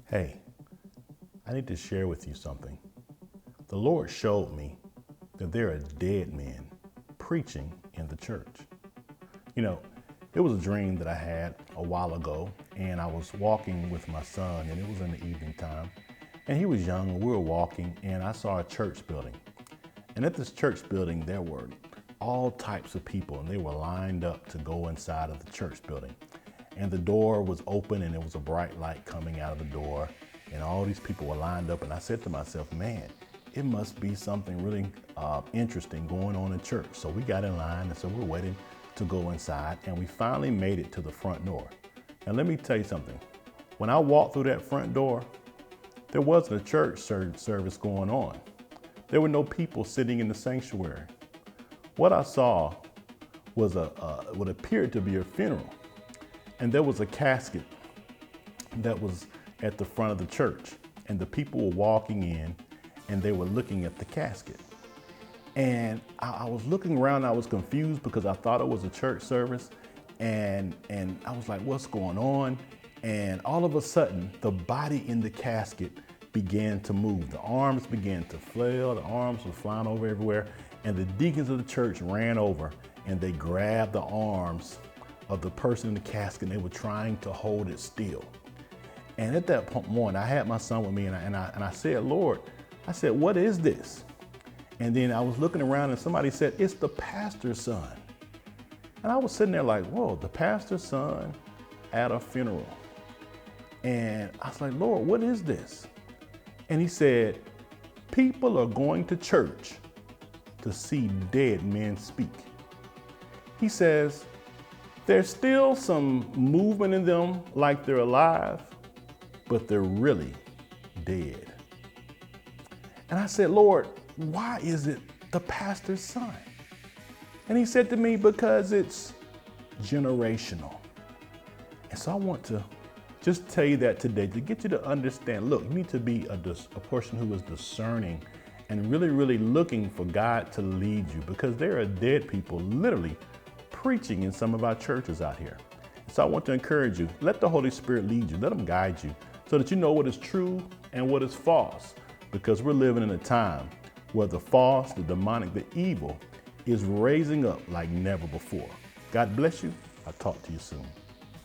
Hey, I need to share with you something. The Lord showed me that there are dead men preaching in the church. You know, it was a dream that I had a while ago, and I was walking with my son, and it was in the evening time, and he was young, and we were walking, and I saw a church building. And at this church building, there were all types of people, and they were lined up to go inside of the church building. And the door was open, and there was a bright light coming out of the door, and all these people were lined up. And I said to myself, man, it must be something really interesting going on in church. So we got in line, and so we're waiting to go inside, and we finally made it to the front door. And let me tell you something. When I walked through that front door, there wasn't a church service going on. There were no people sitting in the sanctuary. What I saw was what appeared to be a funeral. And there was a casket that was at the front of the church. And the people were walking in and they were looking at the casket. And I was looking around, I was confused because I thought it was a church service. And I was like, what's going on? And all of a sudden, the body in the casket began to move. The arms began to flail, the arms were flying over everywhere. And the deacons of the church ran over and they grabbed the arms of the person in the casket, and they were trying to hold it still. And at that point, I had my son with me, and I said, Lord, I said, what is this? And then I was looking around and somebody said, it's the pastor's son. And I was sitting there like, whoa, the pastor's son at a funeral. And I was like, Lord, what is this? And he said, people are going to church to see dead men speak. He says, there's still some movement in them like they're alive, but they're really dead. And I said, Lord, why is it the pastor's son? And he said to me, because it's generational. And so I want to just tell you that today to get you to understand, look, you need to be a person who is discerning and really, really looking for God to lead you, because there are dead people literally preaching in some of our churches out here. So I want to encourage you, let the Holy Spirit lead you, let him guide you so that you know what is true and what is false, because we're living in a time where the false, the demonic, the evil is raising up like never before. God bless you. I'll talk to you soon.